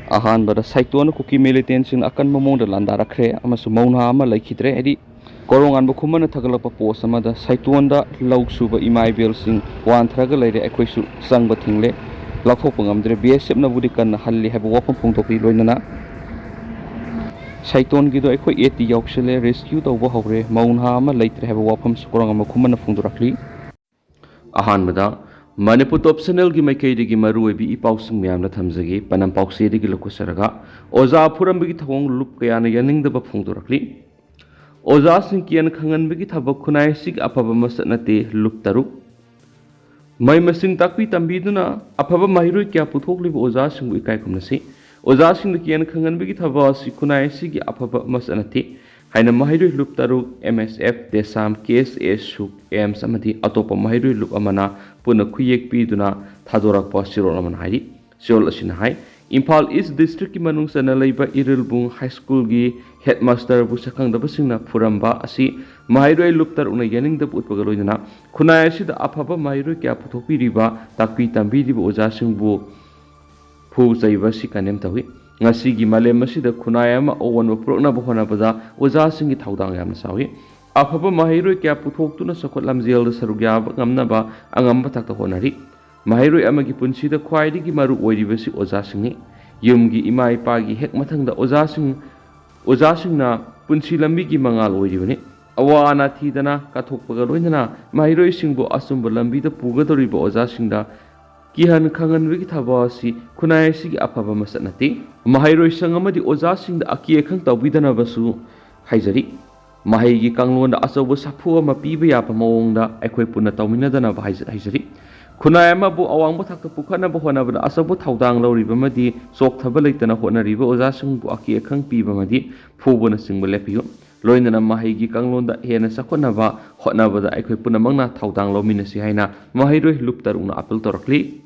Akanba Saiton da Kuki militant in Akanba mawongda landasilakhre amasu Mou Naha ama laikhidre edi Korounganba khumana thagalakpa post amada Saiton da lausuba imaibel sing wanthraga leire aikhoisu sangba thingle lakhokpa ngamdre BSF na budi kan halli haba wapham phongthokri loinana Saiton gido aikhoi 80 yauksele rescue tawba hawre Mou Naha ama leitre haba wapham Korounganba khumana phongdorakli ahanbada Manipur optional gi maikei gi maru ebi ipausing myam na thamjagi panam pause gi lokusaraga oza phuram gi thawong lup kaya na yaning da phongdorakli oza sing kian khangan gi thabak khunai sig apaba masnate lup taruk mai masing takpi tambi duna apaba mahiroi kya puthokli oza sing ikai khumnasi oza sing kian khangan gi thaba si khunai sig apaba masnate haina mahiroi lup taruk MSF desam KSS suk M samadi atopa mahiroi lup amana puna khuyek pi duna thadorak pa sirol aman hai sirol asin hai Imphal East District ki manung sana leiba Irilbung High School gi headmaster bu sakhang da basingna phuramba asi mahiroi luptar una yaning da utpaga loina khunai asi da aphaba mahiroi kya puthopi riba takpi tambi riba oja sing bu phu jaiba si kanem tawi ngasi gi malem asi da khunai ama owan prokna bu hona bada oja sing gi thaudang yam sawi aphaba mahiroi kya puthoktuna sakot lamjel da sarugya ngamna ba angamba takta honari mahiroi amagi punsi da khwaidi gi maru oiribasi oja singni yumgi imai pa gi hek mathang da oja sing na punsi lambi gi mangal oiribani awana thidana kathokpaga loinana mahiroi singbo asumba lambi da pugadoriba oja singda kihan khangan wi thaba si khunai si gi aphaba masnati mahiroi sangamadi oja singda aki khang tawbidana basu haijari mahai gi kanglon da asobo sapu ama piba ya pa mawongda aikhoi punna tawminadana ba haijari khunai ama bu awangba thakta pukhana ba hona ba asobo thaudang loriba madi sok thaba leitana hona riba oja sing bu aki khang piba madi phubona singba lepiyo loinana mahai gi kanglon da hena sakhona ba hona ba da aikhoi punna mangna thaudang lominasi haina mahiroi luptar una apel torakli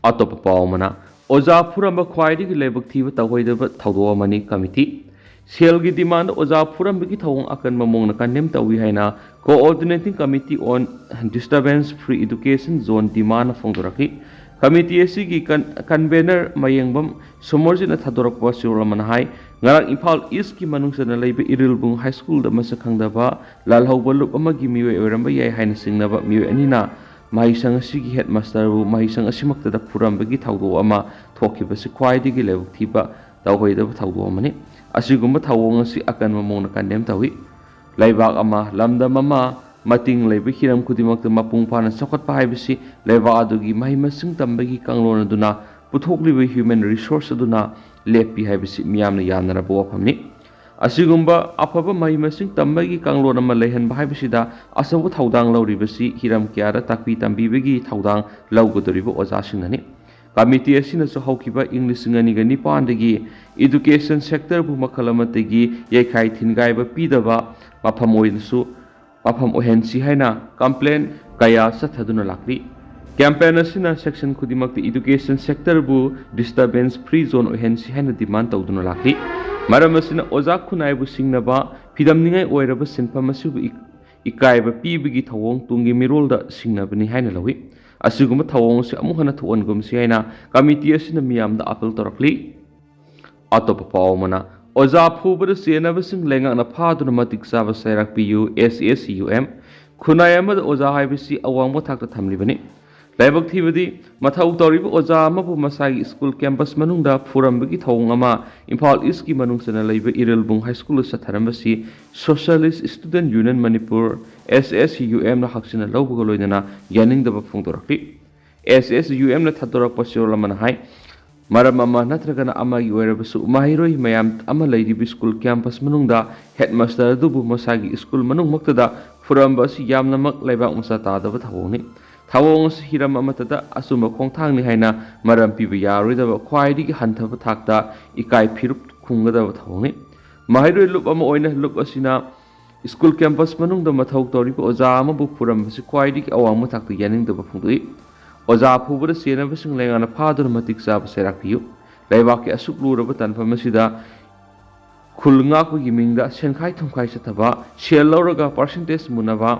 atop pawmana oja phuramba khwaidi gi lebak thiba tawhoidaba thawdo mani committee Sel gi demand oja phuram gi thawong akan mamong na kanem tawi haina coordinating committee on disturbance free education zone demand phongdoraki committee asi gi convener mayengbam somorjina thadorak pa suraman hai ngarak Imphal East ki manungsana leibe Irilbung High School da masakhangda ba lalhauba lup amagi miwe oramba yai haina singnaba miwe anina mahisang asi gi headmaster bu mahisang asimakta da phuram gi thawdo ama thokibasi khwaidi gi lebak thiba tawhoida thawdo amani asigumba thawong asi akan mamong kandem tawi laibak ama lamdam ama mating leiba hiram kudimakta mapung phana sakot pa haibisi laiba adugi mahimasing tambagi kanglon aduna puthokliba human resource aduna lepi haibisi miyamna yamnara bawaphamni asigumba aphaba mahimasing tambagi kanglon ama leihan ba haibisi da asabu thaudang lauribasi hiram kyara takpi tambibagi thaudang laugodoriba oja singnani Committee asina so haukiba English ngani pandagi education sector bu makalamatagi yekai thingai ba pidaba wapham oinsu wapham ohensi haina complaint kaya sathaduna lakri campaign asina section khudimak education sector bu disturbance free zone ohensi haina demand tawduna lakri maram asina oja khunai bu singnaba pidamningai oiraba sinpham asu ikai ba pibigi thawong tungi mirolda singnabani haina lawi asiguma thawong si amuhana thuongum si haina committee asina miyamda apel torakli atop pawmana oja phubada senaba sing lenga na phaduna matik saba sairak pu SSUM khunai amada oja haibisi awangba thakta thamlibani laibak thibadi mathau toriba oja amabu masagi school campus manungda phurambagi thawong ama Imphal East ki manungsana leiba Irilbung High School satharambasi Socialist Student Union Manipur SSUM na haksina lawbuga loinana yaningdaba phongdorakli SSUM na thadorak pasirolaman hai maram ama natragana amagi oirabasu mahiroi mayam ama leidibi school campus manungda headmaster dubu masagi school manung maktada phurambasi yamnamak laibak musa tadaba thawongni thawong hiram amatada asuma khongthangni haina maram piba yaroidaba khwaidi hanthaba thakta ikai phirup khungadaba thawongni mahiroi lup ama oina lup asina school campus manungda mathau toriba oja ama bu phurambasi khwaidi awangma thakta yaningdaba phungdoi oja phubura senaba sing lengana phaduna matik saba serakpiu laibaki asuk luraba tanfamasida khulnga ko gimingda senkhai thumkhai sathaba shell lauraga percentage munaba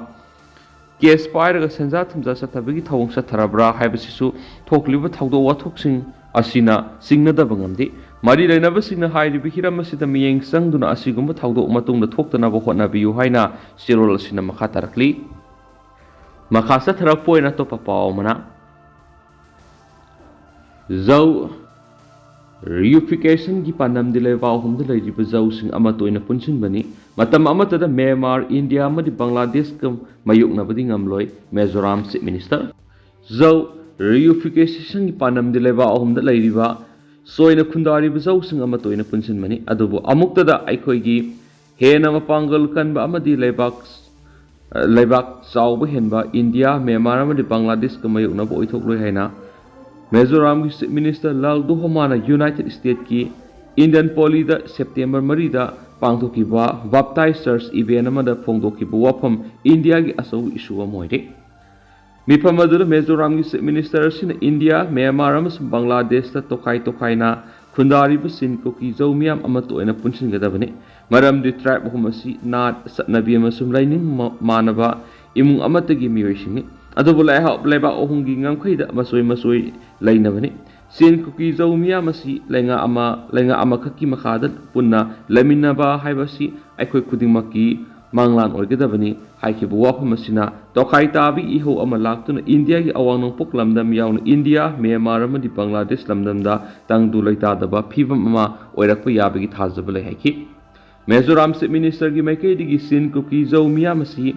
Case pairaga senja thumja sathabagi thawong satharabra haibasisu thokliba thawdo wathok sing asina singnadaba ngamdi Mari lainabasingna hairibi hiram asida miyeng sangduna asigumba thawdok matungda thoktanaba hotnabiyu haina sirol asina makha tarakli makha satharak poina topa paw mana zau reunification gi panam dilai waw hum dilai riba zau sing ama toina punsin bani matam amata da Myanmar India amadi Bangladesh kam mayukna badi ngamloi Mizoram Chief Minister zau reunification gi panam dilai waw hum dilai riba soina khundari ba zau sing ama toina punsin bani adubu amukta da aikoi gi hena mapangal kanba amadi laibak chawba henba India Myanmar amadi Bangladesh kam mayukna bo oithokloi haina Mizoram ki Chief Minister Lal Duhomana United States ki Indian Poli da September 3 da pangthokiba baptizers event amada phongdokiba wapham India ki asau issue amoire mifam adu Mizoram ki Chief Minister sina India Myanmar amasung Bangladesh ta tokai na khundari bu sin ko ki zomiam amato ena punsin gadabane maram di tribe humasi nat satnabi amasung laining manaba imung amatagi miyoising adubu laiba ohungi ngamkhaida masoi lainabani sin kuki zomia masi lenga ama khaki makhada punna laminaba haibasi aikoi khudingmaki manglan orgedabani haikibu wapham masina tokai tabi iho ama laktuna India gi awang poklamdam yauna India Myanmar amadi Bangladesh lamdamda tangdu laita daba phibam ama oirakpa yabagi thajabale haiki Mizoram Chief Minister gi maikei digi sin kuki zomia masi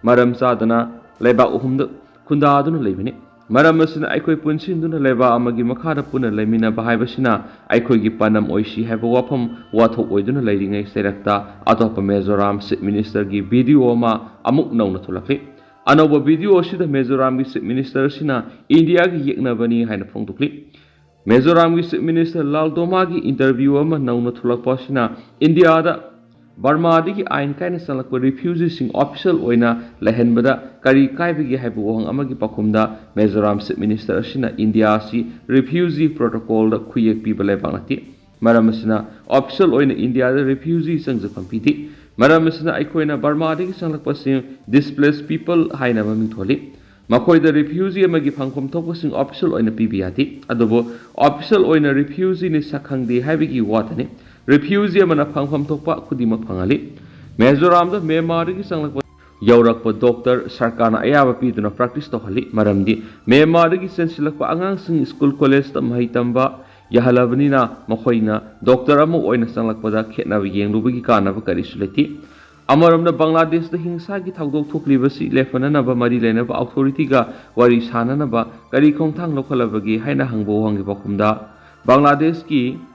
maram sadana laiba ohumda khunda aduna leibani maram asina aikoi punsinduna leba amagi makhada puna lemina bahaibasina aikoi gi panam oisi haiba wapham wathok oiduna leiringai serakta atopa Mizoram Chief Minister gi video ma amuk nauna thulakli anoba video sida Mizoram gi Chief Minister sina India gi yeknabani haina phongtukli Mizoram gi Chief Minister Lal Doma gi interview ama nauna thulakpa sina India da Burma digi ain kaina salakpa refugees sing official oina lehenbada kari kaibigi haibu ohang amagi pakhumda Mizoram Chief Minister asina India si refugee protocol da khuyek pi balai banglati maram asina official oina India da refugee sangja pampiti maram asina aikoina Burma digi salakpa sing displaced people haina maming tholi makhoi da refugee amagi phangkhom thokpa sing official oina pibiyati adobo official oina refugee ni sakhangdi haibigi watani refugee amana phangpham thokpa khudima phangali Mizoram da Myanmar gi sanglakpa yaurakpa doctor sarkarna ayaba piduna practice tohali maramdi Myanmar gi sensilakpa angang sing school college ta mahai tamba yahalabnina makhoina doctor amu oina sanglakpa da khetnabi yenglubagi kanaba kari sulati amaramda Bangladesh da hingsa gi thagdok thoklibasi lefanana ba mari lena ba authority ga wari sanana ba kari khongthang lokhalabagi haina hangbo hangi bakumda Bangladesh ki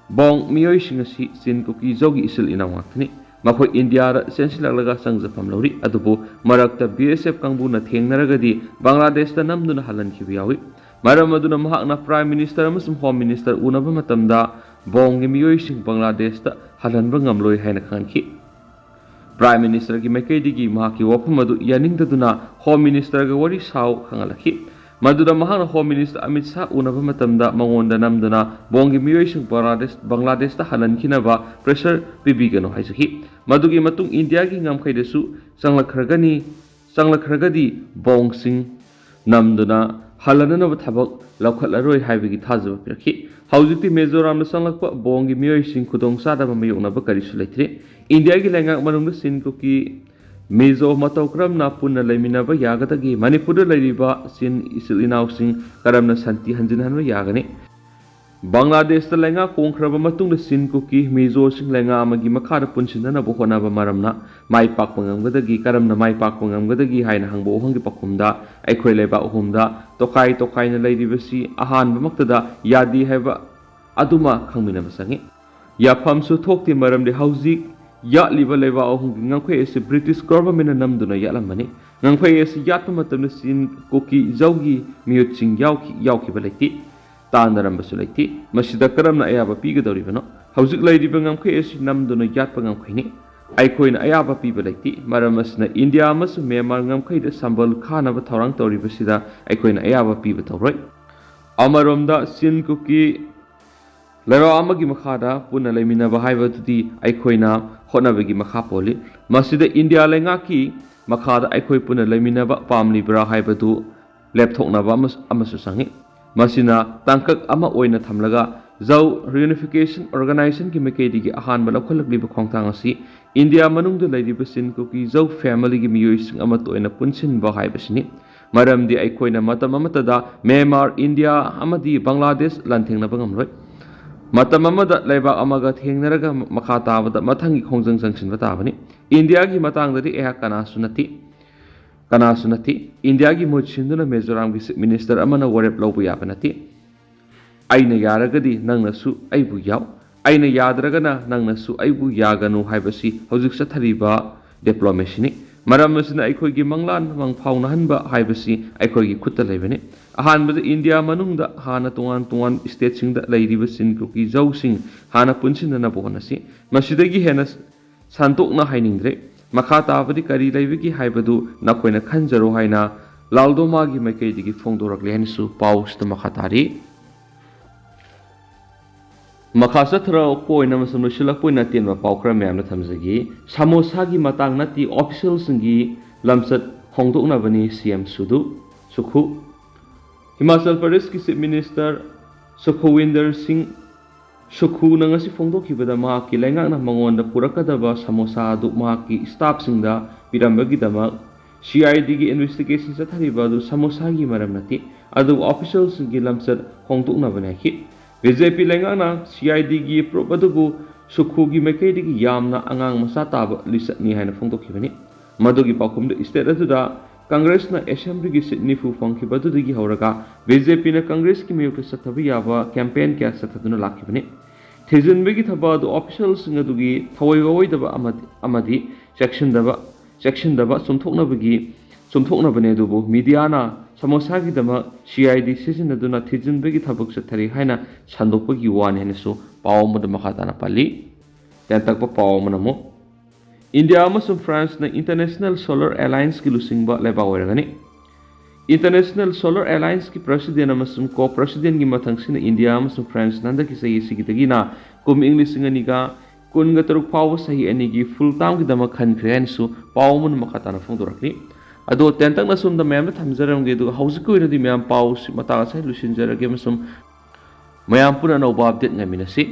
bong miyoi singasi sin kuki zogi isil inawatni makhoi India ra sensilaglaga sangjapam lori adubu marakta BSF kangbuna thengnaragadi Bangladesh ta namduna halan khibiyawi maram aduna mahakna Prime Minister amasum Home Minister unaba matamda bong gi miyoi sing Bangladesh ta halanba ngamloi haina khanki Prime Minister gi maikei digi mahaki wapham adu yaningdaduna Home Minister ga wari saw khangalakhi Maduda mahana Home Minister Amit Shah unaba matamda mawongda namdana bongi miyoising Bangladesh ta halan kinaba pressure pibigano haisaki madugi matung India gi ngamkhai desu sanglakhragadi bongsing namdana halanana ba thabak laukhatlaroi haibigi thajaba piraki haujiti Mizoram na sanglakpa bongi miyoising khudong sada ba mayokna ba kari sulaithre India gi lengak manungda sin ko ki Mizo matokram na punna laiminaba yagadagi Manipur lairiba sin isil inausing karamna santi hanjinhanwa yagani Bangladesh ta lenga kongkhraba matungda sin kuki Mizo sing lenga amagi makhara punsinana bo honaba maramna mai pakpa ngamgadagi karamna mai pakpa ngamgadagi haina hangbo hangi pakhumda aikhoi laiba uhumda tokai na lairibasi ahanba maktada yadi haiba aduma khangmina masangi yapham su thokti maramde hauzik Yatliba leba ohungi ngangkhoi ese British government namduna yalamani ngangkhoi ese yatpa matamna sin koki zawgi miyut sing yauki balati tandaram basulati masida karamna ayaba pigadoribano haujik lairiba ngangkhoi ese namduna yatpa ngangkhoini aikhoina ayaba pibalati maramasna India amas Myanmar ngangkhoi da sambal khana ba thorang toribasida aikhoina ayaba piba toroi amaromda sin koki Laro amagi makhada punna laiminaba haibadudi aikhoina hotnabagi makha poli masida India lenga ki makhada aikhoi punna laiminaba pamlibra haibadu lepthoknaba amasu sangi masina tangkak ama oina thamlaga ꯖꯧ ꯔꯤꯌꯨꯅꯤꯐꯤꯀꯦꯁꯟ ꯑꯣꯔꯒꯅꯥꯏꯖꯦꯁꯟꯒꯤ ꯃꯥꯏꯀꯩꯗꯒꯤ ꯑꯍꯥꯟꯕ ꯂꯧꯈꯠꯂꯛꯂꯤꯕ ꯈꯣꯡꯊꯥꯡ ꯑꯁꯤ India ꯃꯅꯨꯡꯗ ꯂꯩꯔꯤꯕ ꯆꯤꯟ cookie ꯖꯧ ꯐꯦꯃꯤꯂꯤꯒꯤ ꯃꯤꯑꯣꯏꯁꯤꯡ ꯑꯃꯠꯇ ꯑꯣꯏꯅ ꯄꯨꯟꯁꯤꯟꯕ ꯍꯥꯏꯕꯁꯤꯅꯤ꯫ ꯃꯔꯝꯗꯤ ꯑꯩꯈꯣꯏꯅ ꯃꯇꯝ ꯑꯃꯠꯇꯗ ꯃ꯭ꯌꯥꯟꯃꯥꯔ, ꯏꯟꯗꯤꯌꯥ ꯑꯃꯗꯤ ꯕꯪꯒ꯭ꯂꯥꯗꯦꯁ ꯂꯥꯟꯊꯦꯡꯅꯕ ꯉꯝꯂꯣꯏ꯫ ꯃꯇꯝ ꯑꯃꯗ ꯂꯩꯕꯥꯛ ꯑꯃꯒ ꯊꯦꯡꯅꯔꯒ ꯃꯈꯥ ꯇꯥꯕꯗ ꯃꯊꯪꯒꯤ ꯈꯣꯡꯖꯪ ꯆꯪꯁꯤꯟꯕ ꯇꯥꯕꯅꯤ꯫ ꯏꯟꯗꯤꯌꯥꯒꯤ ꯃꯇꯥꯡꯗꯗꯤ ꯑꯩꯍꯥꯛ ꯀꯅꯥꯁꯨ ꯅꯠꯇꯦ꯫ ꯏꯟꯗꯤꯌꯥꯒꯤ ꯃꯍꯨꯠ ꯁꯤꯟꯗꯨꯅ ꯃꯤꯖꯣꯔꯥꯝꯒꯤ ꯆꯤꯐ ꯃꯤꯅꯤꯁꯇꯔ ꯑꯃꯅ ꯋꯥꯔꯦꯞ ꯂꯧꯕ ꯌꯥꯕ ꯅꯠꯇꯦ꯫ ꯑꯩꯅ ꯌꯥꯔꯒꯗꯤ ꯅꯪꯅꯁꯨ ꯑꯩꯕꯨ ꯌꯥꯎ, ꯑꯩꯅ ꯌꯥꯗ꯭ꯔꯒꯅ ꯅꯪꯅꯁꯨ ꯑꯩꯕꯨ ꯌꯥꯒꯅꯨ ꯍꯥꯏꯕꯁꯤ ꯍꯧꯖꯤꯛ ꯆꯠꯊꯔꯤꯕ ꯗꯤꯄ꯭ꯂꯣꯃꯦꯁꯤꯅꯤ꯫ ꯃꯔꯝ ꯑꯁꯤꯅ ꯑꯩꯈꯣꯏꯒꯤ ꯃꯪꯂꯥꯟ ꯃꯪꯐꯥꯎꯅꯍꯟꯕ ꯍꯥꯏꯕꯁꯤ ꯑꯩꯈꯣꯏꯒꯤ ꯈꯨꯠꯇ ꯂꯩꯕꯅꯤ꯫ ꯑꯍꯥꯟꯕꯗ ꯏꯟꯗꯤꯌా ꯃꯅꯨꯡꯗ ꯍꯥꯟꯅ ꯇꯣꯉꯥꯟ ꯇꯣꯉꯥꯟ ꯁ꯭ꯇꯦꯠꯁꯤꯡꯗ ꯂꯩꯔꯤꯕ ꯆꯤꯟ ꯀꯨꯀꯤ ꯖꯧꯁꯤꯡ ꯍꯥꯟꯅ ꯄꯨꯟꯁꯤꯟꯅꯅꯕ ꯍꯣꯠꯅꯁꯤ꯫ ꯃꯁꯤꯗꯒꯤ ꯍꯦꯟꯅ ꯁꯟꯇꯣꯛꯅ ꯍꯥꯏꯅꯤꯡꯗ꯭ꯔꯦ꯫ ꯃꯈꯥ ꯇꯥꯕꯗꯤ ꯀꯔꯤ ꯂꯩꯕꯒꯦ ꯍꯥꯏꯕꯗꯨ ꯅꯈꯣꯏꯅ ꯈꯟꯖꯔꯣ ꯍꯥꯏꯅ ꯂꯥꯜꯗꯣꯃꯥꯒꯤ ꯃꯥꯏꯀꯩꯗꯒꯤ ꯐꯣꯡꯗꯣꯔꯛꯂꯦ ꯍꯥꯏꯅꯁꯨ ꯄꯥꯎꯁꯤꯗ ꯃꯈꯥ ꯇꯥꯔꯤ꯫ ꯃꯈꯥ ꯆꯠꯊꯔꯛꯄ ꯑꯣꯏꯅ ꯑꯃꯁꯨꯡ ꯂꯣꯏꯁꯤꯜꯂꯛꯄ ꯑꯣꯏꯅ ꯑꯇꯦꯟꯕ ꯄꯥꯎ ꯈꯔ ꯃꯌꯥꯝꯅ ꯊꯝꯖꯒꯦ꯫ ꯁꯃꯣꯁꯥꯒꯤ ꯃꯇꯥꯡ ꯅꯠꯇꯦ ꯑꯣꯐꯤꯁꯤꯌꯦꯜꯁꯤꯡꯒꯤ ꯂꯝꯆꯠ ꯍꯣꯡꯗꯣꯛꯅꯕꯅꯤ ꯁꯤꯑꯦꯝ ꯁꯨꯈꯨ꯫ ꯍꯤꯃꯥꯆꯜ ꯄ꯭ꯔꯗꯦꯁꯀꯤ ꯆꯤꯐ ꯃꯤꯅꯤꯁꯇꯔ ꯁꯨꯈꯋꯤꯟꯗꯔ ꯁꯤꯡ ꯁꯨꯈꯨꯅ ꯉꯁꯤ ꯐꯣꯡꯗꯣꯛꯈꯤꯕꯗ ꯃꯍꯥꯛꯀꯤ ꯂꯩꯉꯥꯛꯅ ꯃꯉꯣꯟꯗ ꯄꯨꯔꯛꯀꯗꯕ ꯁꯃꯣꯁꯥ ꯑꯗꯨ ꯃꯍꯥꯛꯀꯤ ꯁ꯭ꯇꯥꯐꯁꯤꯡꯗ ꯄꯤꯔꯝꯕꯒꯤꯗꯃꯛ ꯁꯤ.ꯑꯥꯏ.ꯗꯤꯒꯤ ꯏꯟꯚꯦꯁꯇꯤꯒꯦꯁꯟ ꯆꯠꯊꯔꯤꯕ ꯑꯗꯨ ꯁꯃꯣꯁꯥꯒꯤ ꯃꯔꯝ ꯅꯠꯇꯦ, ꯑꯗꯨꯕꯨ ꯑꯣꯐꯤꯁꯤꯌꯦꯜꯁꯤꯡꯒꯤ ꯂꯝꯆꯠ ꯍꯣꯡꯗꯣꯛꯅꯕꯅꯤ ꯍꯥꯏꯈꯤ꯫ ꯕꯤ.ꯖꯦ.ꯄꯤ. ꯂꯩꯉꯥꯛꯅ ꯁꯤ.ꯑꯥꯏ.ꯗꯤꯒꯤ ꯄ꯭ꯔꯨꯞ ꯑꯗꯨꯕꯨ ꯁꯨꯈꯨꯒꯤ ꯃꯥꯏꯀꯩꯗꯒꯤ ꯌꯥꯝꯅ ꯑꯉꯥꯡ ꯃꯆꯥ ꯇꯥꯕ ꯂꯤꯆꯠꯅꯤ ꯍꯥꯏꯅ ꯐꯣꯡꯗꯣꯛꯈꯤꯕꯅꯤ꯫ ꯃꯗꯨꯒꯤ ꯄꯥꯎꯈꯨꯝꯗ ꯁ꯭ꯇꯦꯠ ꯑꯗꯨꯗ ꯀꯪꯒ꯭ꯔꯦꯁꯅ ꯑꯦꯁꯦꯝꯕ꯭ꯂꯤꯒꯤ ꯁꯤꯠ 90 ꯐꯪꯈꯤꯕꯗꯨꯗꯒꯤ ꯍꯧꯔꯒ ꯕꯤ.ꯖꯦ.ꯄꯤ.ꯅ ꯀꯪꯒ꯭ꯔꯦꯁꯀꯤ ꯃꯥꯌꯣꯛꯇ ꯆꯠꯊꯕ ꯌꯥꯕ ꯀꯦꯝꯄꯦꯟ ꯀꯌꯥ ꯆꯠꯊꯗꯨꯅ ꯂꯥꯛꯈꯤꯕꯅꯤ꯫ ꯊꯤꯖꯤꯟꯕꯒꯤ ꯊꯕꯛ ꯑꯗꯨ ꯑꯣꯐꯤꯁꯤꯌꯦꯜꯁꯤꯡ ꯑꯗꯨꯒꯤ ꯊꯑꯣꯏ ꯋꯥꯑꯣꯏꯗꯕ ꯑꯃꯗꯤ ꯆꯦꯛꯁꯤꯟꯗꯕ ꯆꯨꯝꯊꯣꯛꯅꯕꯅꯤ, ꯑꯗꯨꯕꯨ ꯃꯤꯗꯤꯌꯥꯅ ꯁꯃꯣꯁꯥꯒꯤꯗꯃꯛ ꯁꯤ.ꯑꯥꯏ.ꯗꯤ ꯁꯤꯖꯤꯟꯅꯗꯨꯅ ꯊꯤꯖꯤꯟꯕꯒꯤ ꯊꯕꯛ ꯆꯠꯊꯔꯤ ꯍꯥꯏꯅ ꯁꯟꯗꯣꯛꯄꯒꯤ ꯋꯥꯅꯤ ꯍꯥꯏꯅꯁꯨ ꯄꯥꯎ ꯑꯃꯗ ꯃꯈꯥ ꯇꯥꯅ ꯄꯜꯂꯤ꯫ ꯇꯦꯟꯇꯛꯄ ꯄꯥꯎ ꯑꯃꯅ ꯑꯃꯨꯛ ꯏꯟꯗꯤꯌꯥ ꯑꯃꯁꯨꯡ ꯐ꯭ꯔꯥꯟꯁꯅ ꯏꯟꯇꯔꯅꯦꯁꯅꯦꯜ ꯁꯣꯂꯔ ꯑꯦꯂꯥꯏꯟꯁꯀꯤ ꯂꯨꯆꯤꯡꯕ ꯂꯩꯕꯥꯛ ꯑꯣꯏꯔꯒꯅꯤ꯫ ꯏꯟꯇꯔꯅꯦꯁꯅꯦꯜ ꯁꯣꯂꯔ ꯑꯦꯂꯥꯏꯟꯁꯀꯤ ꯄ꯭ꯔꯁꯤꯗꯦꯟꯠ ꯑꯃꯁꯨꯡ ꯀꯣ-ꯄ꯭ꯔꯁꯤꯗꯦꯟꯠꯀꯤ ꯃꯊꯪꯁꯤꯅ ꯏꯟꯗꯤꯌꯥ ꯑꯃꯁꯨꯡ ꯐ꯭ꯔꯥꯟꯁꯅ ꯍꯟꯗꯛꯀꯤ ꯆꯍꯤ ꯑꯁꯤꯗꯒꯤꯅ ꯀꯨꯝ ꯏꯪ 2026 ꯐꯥꯎꯕ ꯆꯍꯤ ꯑꯅꯤꯒꯤ ꯐꯨꯜ ꯇꯥꯝꯒꯤꯗꯃꯛ ꯈꯟꯈ꯭ꯔꯦ ꯍꯥꯏꯅꯁꯨ ꯄꯥꯎ ꯑꯃꯅ ꯃꯈꯥ ꯇꯥꯅ ꯐꯣꯡꯗꯣꯔꯛꯂꯤ꯫ ꯑꯗꯣ ꯇꯦꯟꯇꯛꯅ ꯁꯣꯝꯗ ꯃꯌꯥꯝꯗ ꯊꯝꯖꯔꯝꯒꯦ, ꯑꯗꯨꯒ ꯍꯧꯖꯤꯛꯀꯤ ꯑꯣꯏꯅꯗꯤ ꯃꯌꯥꯝ ꯄꯥꯎꯁꯤ ꯃꯇꯥꯡ ꯑꯁꯤ ꯂꯣꯏꯁꯤꯟꯖꯔꯒꯦ ꯑꯃꯁꯨꯡ ꯃꯌꯥꯝ ꯄꯨꯟꯅ ꯑꯅꯧꯕ ꯑꯞꯗꯦꯠ ꯉꯥꯏꯃꯤꯟꯅꯁꯤ꯫